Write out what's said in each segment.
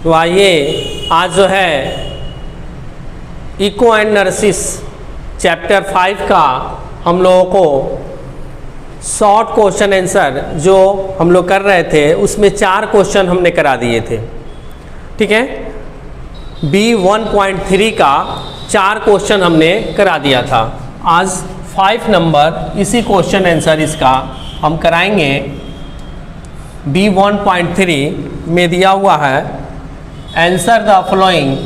तो आइए आज जो है इको एंड नर्सिस चैप्टर 5 का हम लोगों को शॉर्ट क्वेश्चन आंसर जो हम लोग कर रहे थे उसमें 4 क्वेश्चन हमने करा दिए थे। ठीक है, B1.3 का 4 क्वेश्चन हमने करा दिया था। आज 5 नंबर इसी क्वेश्चन आंसर इसका हम कराएंगे। B1.3 में दिया हुआ है answer the following,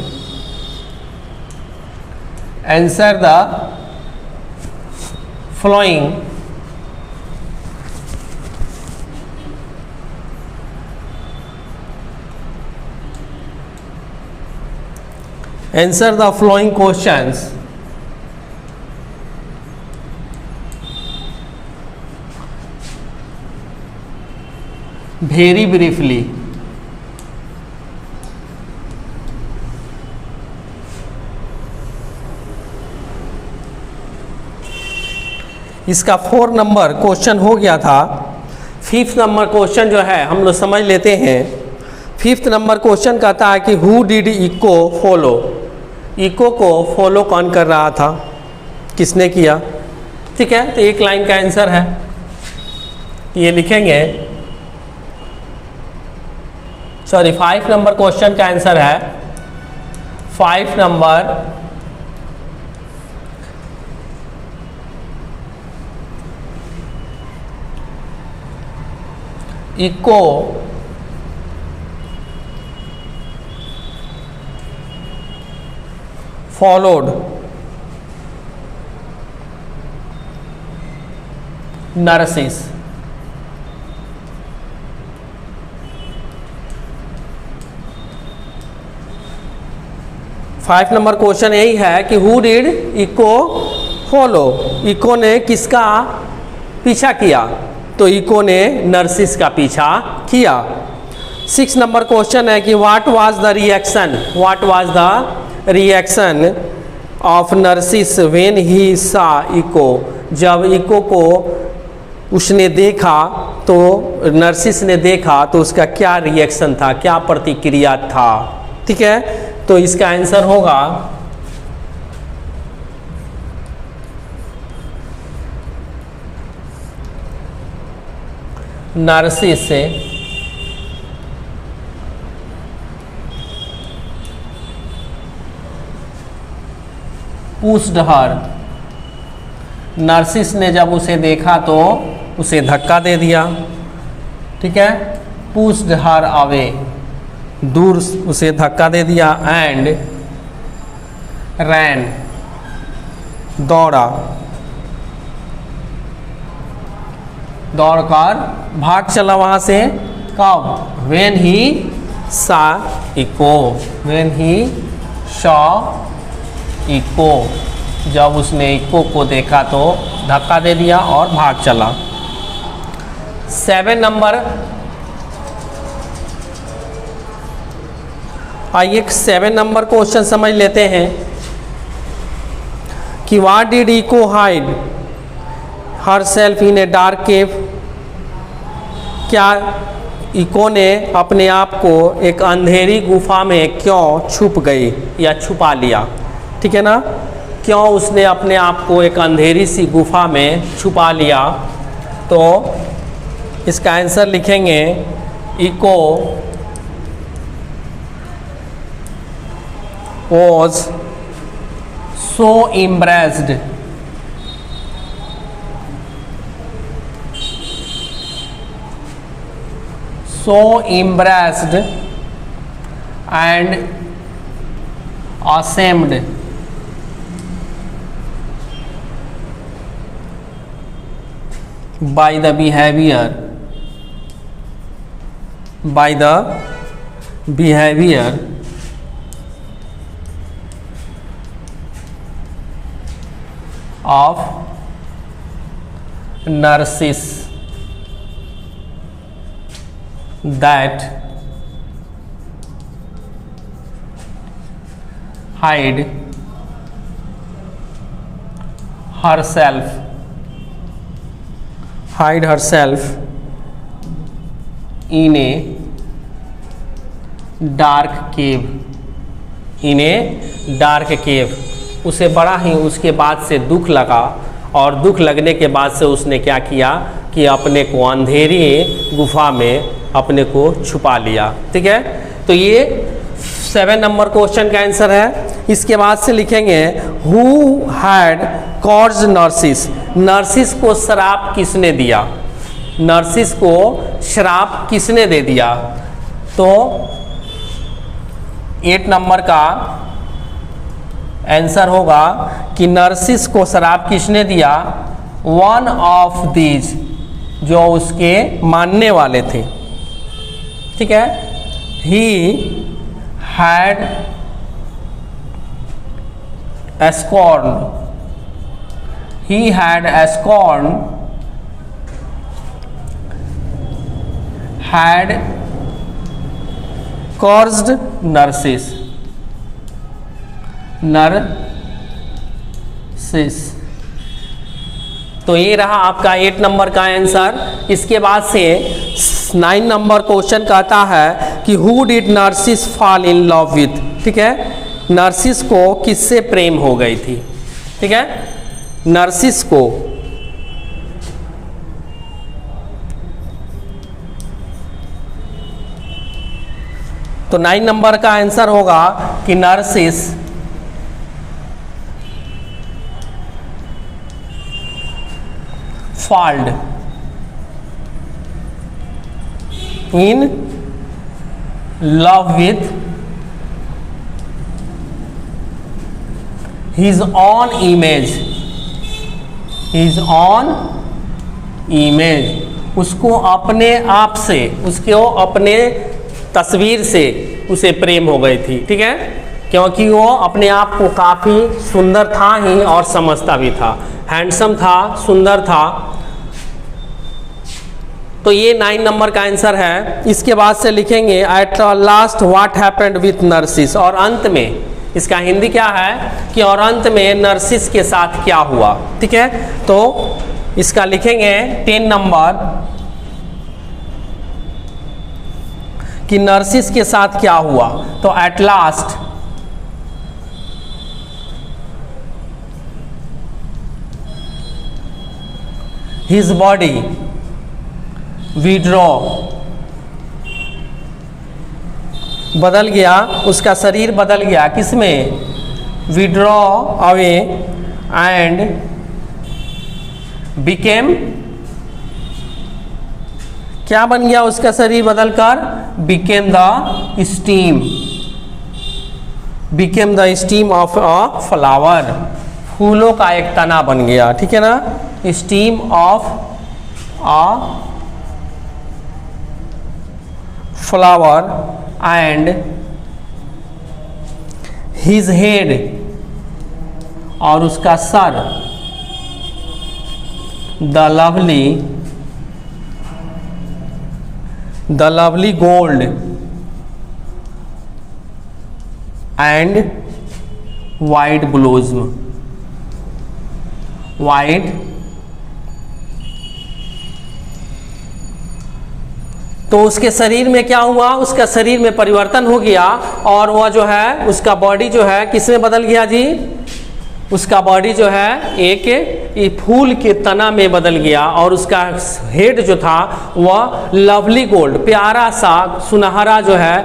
answer the following answer the following questions very briefly. इसका 4 नंबर क्वेश्चन हो गया था। 5th नंबर क्वेश्चन जो है हम लोग समझ लेते हैं। 5th नंबर क्वेश्चन कहता है कि who did Echo follow, Echo को फॉलो कौन कर रहा था, किसने किया। ठीक है, तो एक लाइन का आंसर है, ये लिखेंगे। सॉरी 5 नंबर क्वेश्चन का आंसर है 5 number Echo followed Narcissus. Five number question यही है कि who did Echo follow, Echo ने किसका पीछा किया, तो इको ने नर्सिस का पीछा किया। 6 नंबर क्वेश्चन है कि what was the reaction, what was the reaction of nurses when he saw eco, जब इको को उसने देखा, तो नर्सिस ने देखा तो उसका क्या रिएक्शन था, क्या प्रतिक्रिया था। ठीक है, तो इसका आंसर होगा नर्सिस से पुश्ड हर, नर्सिस ने जब उसे देखा तो उसे धक्का दे दिया। ठीक है, पुश्ड हर अवे, दूर उसे धक्का दे दिया। एंड रैन, दौड़ा, दौड़कर भाग चला वहां से। कब, when he saw Echo, when he saw Echo, जब उसने इको को देखा तो धक्का दे दिया और भाग चला। 7 नंबर, आइए 7 नंबर क्वेश्चन समझ लेते हैं कि what did Echo hide herself in a dark cave, क्या इको ने अपने आप को एक अंधेरी गुफा में क्यों छुप गई या छुपा लिया। ठीक है ना, क्यों उसने अपने आप को एक अंधेरी सी गुफा में छुपा लिया, तो इसका आंसर लिखेंगे eco was so embarrassed, so embarrassed and ashamed by the behavior, by the behavior of nurses that hide herself in a dark cave, in a dark cave. उसे बड़ा ही उसके बाद से दुख लगा, और दुख लगने के बाद से उसने क्या किया कि अपने को अंधेरी गुफा में अपने को छुपा लिया। ठीक है, तो ये 7 नंबर क्वेश्चन का आंसर है। इसके बाद से लिखेंगे who had caused nurses, nurses को श्राप किसने दिया, नर्सिस को श्राप किसने दे दिया। तो 8 नंबर का आंसर होगा कि नर्सिस को श्राप किसने दिया, वन ऑफ दीज, जो उसके मानने वाले थे। ठीक है, he had scorn, he had scorned, had caused nurses, nurses। तो ये रहा आपका 8 नंबर का आंसर। इसके बाद से 9 नंबर क्वेश्चन कहता है कि who did nurses fall in love with. ठीक है, नर्सिस को किससे प्रेम हो गई थी। ठीक है, नर्सिस को तो 9 नंबर का आंसर होगा कि nurses fold in love with his on image, his on image, उसको अपने आप से, उसको अपने तस्वीर से उसे प्रेम हो गई थी। ठीक है, क्योंकि वो अपने आप को काफ़ी सुंदर था ही और समझता भी था, हैंडसम था, सुंदर था। तो ये 9 नंबर का आंसर है। इसके बाद से लिखेंगे at last what happened with nurses, और अंत में इसका हिंदी क्या है कि और अंत में नर्सिस के साथ क्या हुआ। ठीक है, तो इसका लिखेंगे 10 नंबर कि नर्सिस के साथ क्या हुआ। तो at last his body withdraw, बदल गया, उसका शरीर बदल गया, किसमें, विड्रॉ अवे एंड बिकेम, क्या बन गया उसका शरीर बदलकर, became the stem, became the stem of a flower, फूलों का एक तना बन गया। ठीक है ना, stem of a flower and his head, और उसका सर, the lovely gold and white blossom, white. तो उसके शरीर में क्या हुआ, उसका शरीर में परिवर्तन हो गया, और वह जो है उसका बॉडी जो है किसमें बदल गया जी, उसका बॉडी जो है एक फूल के तना में बदल गया, और उसका हेड जो था वह लवली गोल्ड, प्यारा सा सुनहरा जो है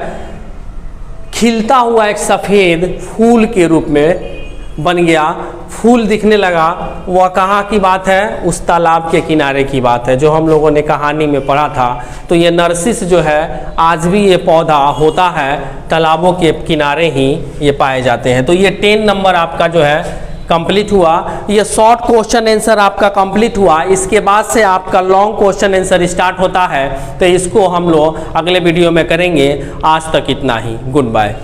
खिलता हुआ एक सफ़ेद फूल के रूप में बन गया, फूल दिखने लगा। वह कहाँ की बात है, उस तालाब के किनारे की बात है जो हम लोगों ने कहानी में पढ़ा था। तो ये नर्सिस जो है आज भी ये पौधा होता है, तालाबों के किनारे ही ये पाए जाते हैं। तो ये 10 नंबर आपका जो है कंप्लीट हुआ। ये शॉर्ट क्वेश्चन आंसर आपका कंप्लीट हुआ। इसके बाद से आपका लॉन्ग क्वेश्चन आंसर स्टार्ट होता है, तो इसको हम लोग अगले वीडियो में करेंगे। आज तक इतना ही, गुड बाय।